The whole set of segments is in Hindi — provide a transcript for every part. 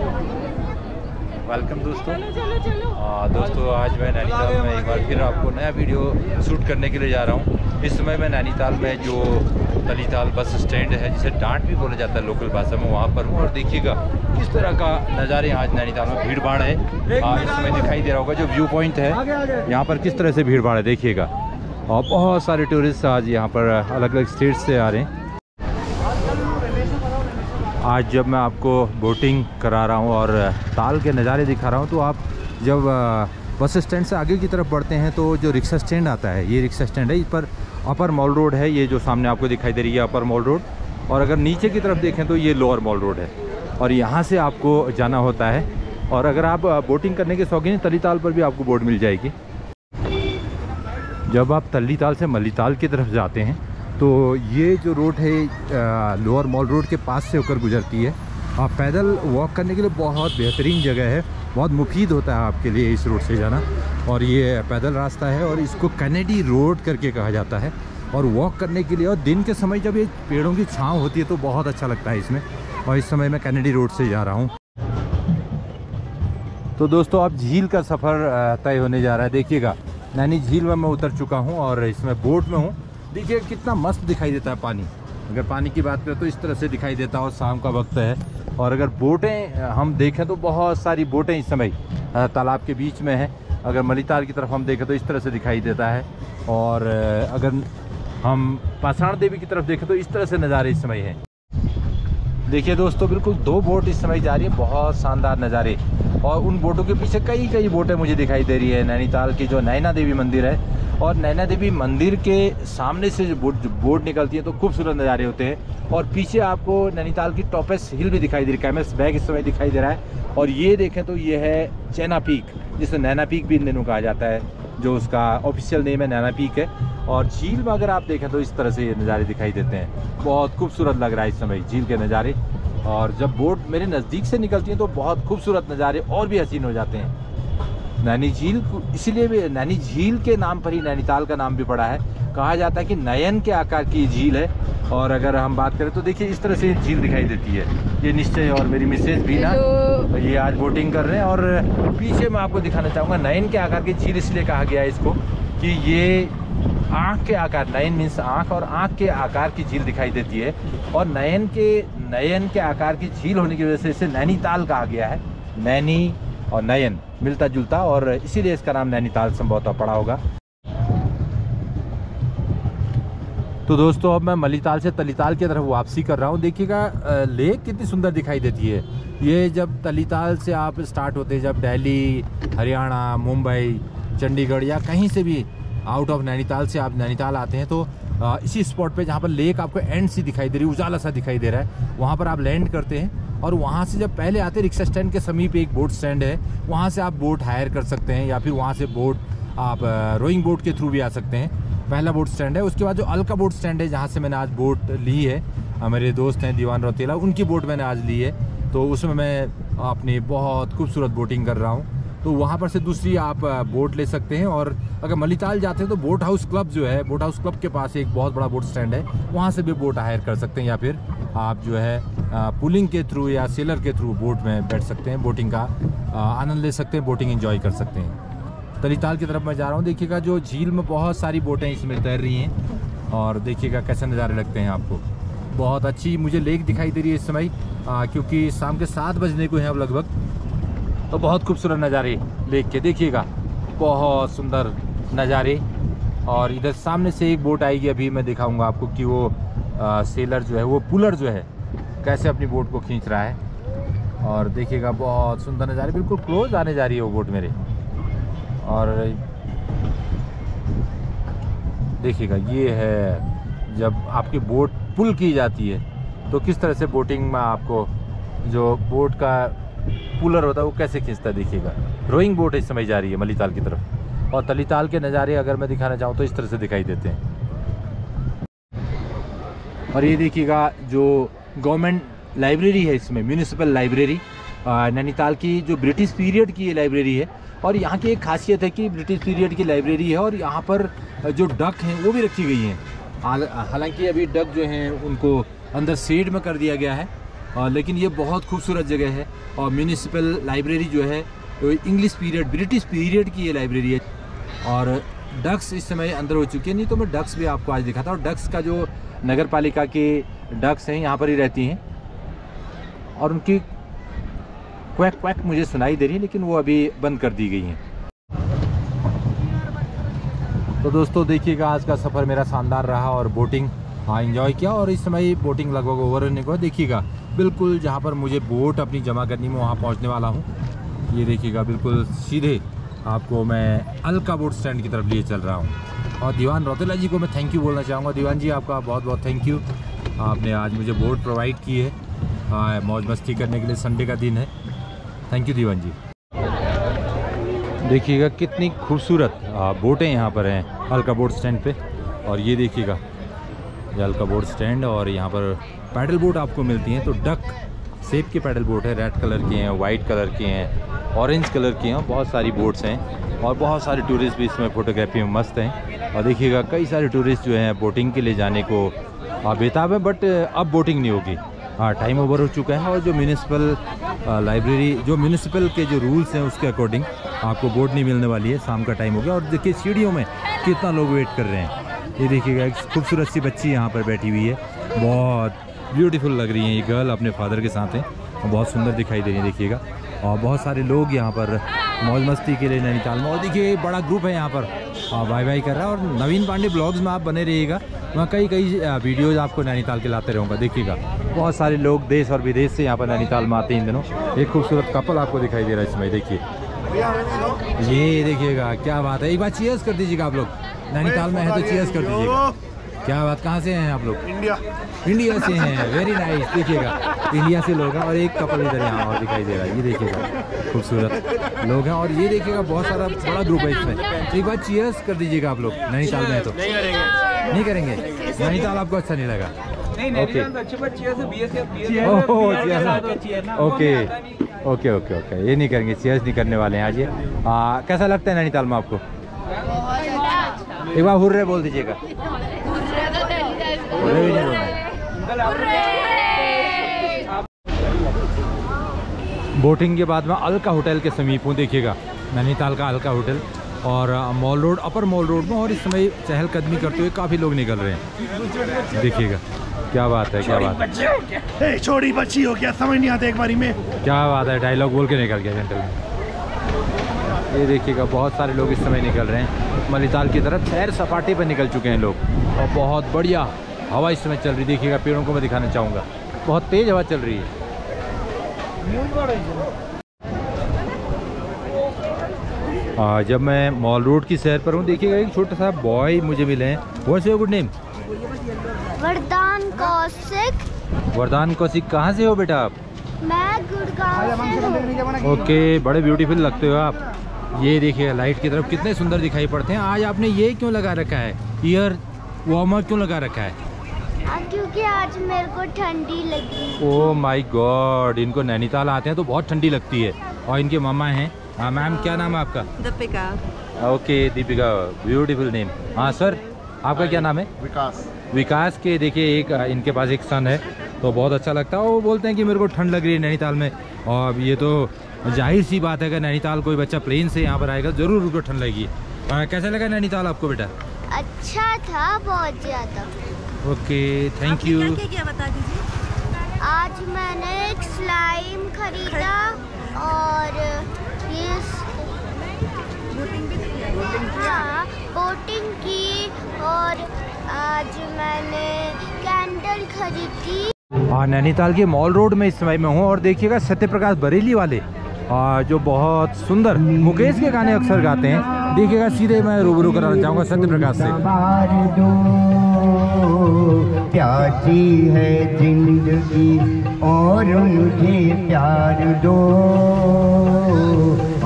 वेलकम दोस्तों। दोस्तों आज मैं नैनीताल में एक बार फिर आपको नया वीडियो शूट करने के लिए जा रहा हूँ। इस समय मैं नैनीताल में जो तलीताल बस स्टैंड है, जिसे डांट भी बोला जाता है लोकल भाषा में, वहाँ पर हूँ। और देखिएगा किस तरह का नज़ारे आज नैनीताल में भीड़ भाड़ है। इस समय दिखाई दे रहा होगा जो व्यू पॉइंट है, यहाँ पर किस तरह से भीड़ भाड़ है देखिएगा। और बहुत सारे टूरिस्ट आज यहाँ पर अलग अलग स्टेट से आ रहे हैं। आज जब मैं आपको बोटिंग करा रहा हूँ और ताल के नज़ारे दिखा रहा हूँ, तो आप जब बस स्टैंड से आगे की तरफ बढ़ते हैं तो जो रिक्शा स्टैंड आता है, ये रिक्शा स्टैंड है। इस पर अपर मॉल रोड है, ये जो सामने आपको दिखाई दे रही है अपर मॉल रोड। और अगर नीचे की तरफ देखें तो ये लोअर मॉल रोड है, और यहाँ से आपको जाना होता है। और अगर आप बोटिंग करने के शौकीन हैं, तलीताल पर भी आपको बोट मिल जाएगी। जब आप तलीताल से मलीताल की तरफ जाते हैं तो ये जो रोड है लोअर मॉल रोड के पास से होकर गुजरती है। आप पैदल वॉक करने के लिए बहुत बेहतरीन जगह है, बहुत मुफीद होता है आपके लिए इस रोड से जाना। और ये पैदल रास्ता है और इसको कैनेडी रोड करके कहा जाता है। और वॉक करने के लिए, और दिन के समय जब ये पेड़ों की छांव होती है तो बहुत अच्छा लगता है इसमें। और इस समय मैं कैनेडी रोड से जा रहा हूँ। तो दोस्तों अब झील का सफ़र तय होने जा रहा है। देखिएगा नैनी झील में मैं उतर चुका हूँ और इसमें बोट में हूँ। देखिए कितना मस्त दिखाई देता है पानी। अगर पानी की बात करें तो इस तरह से दिखाई देता है, और शाम का वक्त है। और अगर बोटें हम देखें तो बहुत सारी बोटें इस समय तालाब के बीच में हैं। अगर मलीताल की तरफ हम देखें तो इस तरह से दिखाई देता है। और अगर हम पाषाण देवी की तरफ देखें तो इस तरह से नज़ारे इस समय हैं। देखिए दोस्तों बिल्कुल 2 बोट इस समय जा रही है, बहुत शानदार नज़ारे। और उन बोटों के पीछे कई बोटें मुझे दिखाई दे रही है। नैनीताल की जो नैना देवी मंदिर है, और नैना देवी मंदिर के सामने से जो बोट निकलती है तो खूबसूरत नज़ारे होते हैं। और पीछे आपको नैनीताल की टॉपेस्ट हिल भी दिखाई दे रही है, कैमल्स बैक इस समय दिखाई दे रहा है। और ये देखें तो ये है चैना पीक, जिसे नैना पीक भी इन दिनों कहा जाता है, जो उसका ऑफिशियल नेम है नैना पीक है। और झील में अगर आप देखें तो इस तरह से ये नज़ारे दिखाई देते हैं। बहुत खूबसूरत लग रहा है इस समय झील के नज़ारे। और जब बोट मेरे नज़दीक से निकलती है तो बहुत खूबसूरत नज़ारे और भी हसीन हो जाते हैं। नैनी झील इसीलिए भी नैनी झील के नाम पर ही नैनीताल का नाम भी पड़ा है। कहा जाता है कि नयन के आकार की झील है। और अगर हम बात करें तो देखिए इस तरह से झील दिखाई देती है। ये निश्चय और मेरी मिसेज भी ना ये आज बोटिंग कर रहे हैं। और पीछे मैं आपको दिखाना चाहूँगा नयन के आकार की झील इसलिए कहा गया है इसको कि ये आँख के आकार, नयन मीन्स आँख, और आँख के आकार की झील दिखाई देती है। और नयन के आकार की झील होने की वजह से इसे नैनीताल कहा गया है। नैनी और नयन मिलता जुलता, और इसीलिए इसका नाम नैनीताल संभवतः पड़ा होगा। तो दोस्तों अब मैं मलीताल से तलीताल की तरफ वापसी कर रहा हूँ। देखिएगा लेक कितनी सुंदर दिखाई देती है। ये जब तलीताल से आप स्टार्ट होते हैं, जब दिल्ली, हरियाणा, मुंबई, चंडीगढ़ या कहीं से भी आउट ऑफ नैनीताल से आप नैनीताल आते हैं तो इसी स्पॉट पे जहाँ पर लेक आपको एंड सी दिखाई दे रही है, उजाला सा दिखाई दे रहा है, वहाँ पर आप लैंड करते हैं। और वहाँ से जब पहले आते रिक्शा स्टैंड के समीप एक बोट स्टैंड है, वहाँ से आप बोट हायर कर सकते हैं, या फिर वहाँ से बोट आप रोइंग बोट के थ्रू भी आ सकते हैं। पहला बोट स्टैंड है। उसके बाद जो अलका बोट स्टैंड है, जहाँ से मैंने आज बोट ली है, मेरे दोस्त हैं दीवान रौतेला, उनकी बोट मैंने आज ली है। तो उसमें मैं अपनी बहुत खूबसूरत बोटिंग कर रहा हूँ। तो वहाँ पर से दूसरी आप बोट ले सकते हैं। और अगर मलीताल जाते हैं तो बोट हाउस क्लब जो है, बोट हाउस क्लब के पास एक बहुत बड़ा बोट स्टैंड है, वहाँ से भी बोट हायर कर सकते हैं। या फिर आप जो है पुलिंग के थ्रू या सेलर के थ्रू बोट में बैठ सकते हैं, बोटिंग का आनंद ले सकते हैं, बोटिंग एंजॉय कर सकते हैं। तलीताल की तरफ मैं जा रहा हूँ। देखिएगा जो झील में बहुत सारी बोटें इसमें तैर रही हैं, और देखिएगा कैसे नज़ारे लगते हैं आपको। बहुत अच्छी मुझे लेक दिखाई दे रही है इस समय, क्योंकि शाम के 7 बजने को हैं अब लगभग। तो बहुत खूबसूरत नज़ारे लेक के, देखिएगा बहुत सुंदर नज़ारे। और इधर सामने से एक बोट आएगी, अभी मैं दिखाऊंगा आपको कि वो सेलर जो है, वो पुलर जो है, कैसे अपनी बोट को खींच रहा है। और देखिएगा बहुत सुंदर नज़ारे, बिल्कुल क्लोज आने जा रही है वो बोट मेरे। और देखिएगा ये है जब आपकी बोट पुल की जाती है तो किस तरह से बोटिंग में आपको जो बोट का पुलर होता है वो कैसे खींचता है। देखिएगा रोइंग बोट इस समय जा रही है मलीताल की तरफ। और तलीताल के नज़ारे अगर मैं दिखाना चाहूँ तो इस तरह से दिखाई देते हैं। और ये देखिएगा जो गवर्नमेंट लाइब्रेरी है, इसमें म्यूनिसिपल लाइब्रेरी नैनीताल की, जो ब्रिटिश पीरियड की ये लाइब्रेरी है। और यहाँ की एक खासियत है कि ब्रिटिश पीरियड की लाइब्रेरी है, और यहाँ पर जो डक हैं वो भी रखी गई हैं। हालांकि अभी डक जो हैं उनको अंदर शेड में कर दिया गया है, लेकिन ये बहुत खूबसूरत जगह है। और म्यूनिसिपल लाइब्रेरी जो है इंग्लिश पीरियड, ब्रिटिश पीरियड की ये लाइब्रेरी है। और डक्स इस समय अंदर हो चुकी है, नहीं तो मैं डक्स भी आपको आज दिखाता हूँ। डक्स का जो नगर पालिका के डक्स हैं यहाँ पर ही रहती हैं और उनकी क्वैक क्वैक मुझे सुनाई दे रही है, लेकिन वो अभी बंद कर दी गई हैं। तो दोस्तों देखिएगा, आज का सफ़र मेरा शानदार रहा और बोटिंग एंजॉय किया। और इस समय बोटिंग लगभग ओवर होने को देखिएगा, बिल्कुल जहाँ पर मुझे बोट अपनी जमा करनी में वहाँ पहुँचने वाला हूँ। ये देखिएगा बिल्कुल सीधे आपको मैं अलका बोट स्टैंड की तरफ लिए चल रहा हूँ। और दीवान रौतेला जी को मैं थैंक यू बोलना चाहूँगा। दीवान जी आपका बहुत बहुत थैंक यू, आपने आज मुझे बोट प्रोवाइड की है मौज मस्ती करने के लिए। संडे का दिन है, थैंक यू दीवान जी। देखिएगा कितनी खूबसूरत बोटें यहाँ पर हैं अलका बोट स्टैंड पे। और ये देखिएगा ये अलका बोट स्टैंड, और यहाँ पर पैडल बोट आपको मिलती हैं। तो डक सेप के पैडल बोट है, रेड कलर के हैं, वाइट कलर के हैं, ऑरेंज कलर के हैं, बहुत सारी बोट्स हैं। और बहुत सारे टूरिस्ट भी इसमें फ़ोटोग्राफी में मस्त हैं। और देखिएगा कई सारे टूरिस्ट जो हैं बोटिंग के लिए जाने को बेताब है, बट अब बोटिंग नहीं होगी, टाइम ओवर हो चुका है। और जो म्यूनिसिपल लाइब्रेरी, जो म्यूनिसिपल के जो रूल्स हैं उसके अकॉर्डिंग आपको बोट नहीं मिलने वाली है, शाम का टाइम हो गया। और देखिए सीढ़ियों में कितना लोग वेट कर रहे हैं। ये देखिएगा एक खूबसूरत सी बच्ची यहाँ पर बैठी हुई है, बहुत ब्यूटीफुल लग रही है। ये गर्ल अपने फादर के साथ है, बहुत सुंदर दिखाई दे रही है देखिएगा। और बहुत सारे लोग यहाँ पर मौज मस्ती के लिए नैनीताल में। और देखिए बड़ा ग्रुप है यहाँ पर बाय बाय कर रहा है। और नवीन पांडे ब्लॉग्स में आप बने रहिएगा, वहाँ कई वीडियोज़ आपको नैनीताल के लाते रहूँगा। देखिएगा बहुत सारे लोग देश और विदेश से यहाँ पर नैनीताल में आते हैं इन दिनों। एक खूबसूरत कपल आपको दिखाई दे रहा है इसमें, देखिए ये देखिएगा क्या बात है। एक बार चीयर्स कर दीजिएगा आप लोग, नैनीताल में है तो चीयर्स कर दीजिएगा। क्या बात, कहाँ से हैं आप लोग? इंडिया से हैं, वेरी नाइस। देखिएगा इंडिया से लोग हैं और एक कपल इधर यहाँ और दिखाई दे रहा है, ये देखिएगा खूबसूरत लोग हैं। और ये देखिएगा बहुत सारा बड़ा ग्रुप है इसमें। एक बार चीयर्स कर दीजिएगा आप लोग, नैनीताल में है तो। नहीं करेंगे? नैनीताल आपको अच्छा नहीं लगा? ओके ओके ओके ओके, ये नहीं करेंगे, चीयर्स नहीं करने वाले हैं आज ये। कैसा लगता है नैनीताल में आपको? एक बार हुर्रे बोल दीजिएगा। हुर्रे भी नहीं बोलना है। बोटिंग के बाद में अलका होटल के समीप हूँ, देखिएगा नैनीताल का अलका होटल। और मॉल रोड, अपर मॉल रोड में, और इस समय चहलकदमी करते हुए काफ़ी लोग निकल रहे हैं। देखिएगा क्या बात है, क्या बात है। छोटी बच्ची हो क्या, समझ नहीं आता एक बारी में। क्या बात है, डायलॉग बोल के निकल गया जेंटलमैन। ये देखिएगा बहुत सारे लोग इस समय निकल रहे हैं नैनीताल की तरफ, सैर सपाटे पर निकल चुके हैं लोग। और बहुत बढ़िया हवा इस समय चल रही, देखिएगा पेड़ों को मैं दिखाना चाहूँगा, बहुत तेज़ हवा चल रही है। जब मैं मॉल रोड की सैर पर हूँ, देखिएगा एक छोटा सा बॉय मुझे मिले हैं। What's your good name? वरदान कौशिक। वरदान कौशिक, कहाँ से हो बेटा आप? मैं गुड़गांव से हूँ। ओके, बड़े ब्यूटीफुल लगते हो आप। ये देखिए लाइट की तरफ कितने सुंदर दिखाई पड़ते हैं। आज आपने ये क्यों लगा रखा है, ईयर वार्मर क्यों लगा रखा है? क्योंकि आज मेरे को ठंडी लगी। ओह माय गॉड, इनको नैनीताल आते हैं तो बहुत ठंडी लगती है। और इनके मामा हैं। हाँ मैम, क्या नाम है आपका? Deepika. Okay Deepika, beautiful name. हाँ सर, आपका क्या नाम है? विकास। विकास के देखिए एक इनके पास एक सन है, तो बहुत अच्छा लगता है। वो बोलते हैं कि मेरे को ठंड लग रही है नैनीताल में। और ये तो जाहिर सी बात है कि नैनीताल कोई बच्चा प्लेन से यहाँ पर आएगा ज़रूर उनको ठंड लगेगी। कैसा लगा नैनीताल आपको बेटा? अच्छा था, बहुत ज़्यादा। Okay thank you. क्या बता दीजिए। आज मैंने एक स्लाइम खरीदा और ये बोटिंग की, और आज मैंने कैंडल खरीदी। हाँ, नैनीताल के मॉल रोड में इस समय में हूँ। और देखिएगा सत्य प्रकाश बरेली वाले जो बहुत सुंदर मुकेश के गाने अक्सर गाते हैं, देखिएगा सीधे मैं रूबरू कराना चाहूँगा सत्य प्रकाश से। प्यासी है जिंदगी और मुझे प्यार दो,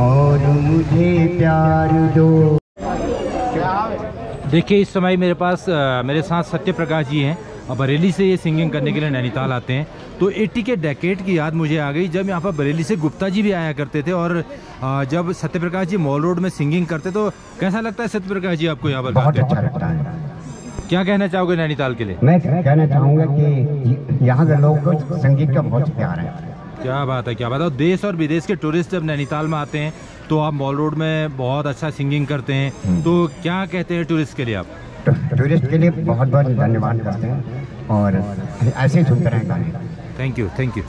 और मुझे प्यार दो। देखिए इस समय मेरे पास मेरे साथ सत्य प्रकाश जी हैं, बरेली से ये सिंगिंग करने के लिए नैनीताल आते हैं। तो 80 के डेकेड की याद मुझे आ गई, जब यहाँ पर बरेली से गुप्ता जी भी आया करते थे। और जब सत्य प्रकाश जी मॉल रोड में सिंगिंग करते, तो कैसा लगता है सत्य प्रकाश जी आपको यहाँ पर? बहुत अच्छा लगता है। क्या कहना चाहोगे नैनीताल के लिए? मैं कहना चाहूँगा कि यहाँ के लोगों को संगीत का बहुत प्यार है। क्या बात है, क्या बात है। और देश और विदेश के टूरिस्ट जब नैनीताल में आते हैं तो आप मॉल रोड में बहुत अच्छा सिंगिंग करते हैं, तो क्या कहते हैं टूरिस्ट के लिए आप? टूरिस्ट के लिए बहुत बहुत धन्यवाद करते हैं और ऐसे ही सुनते रहें गाने। Thank you, thank you.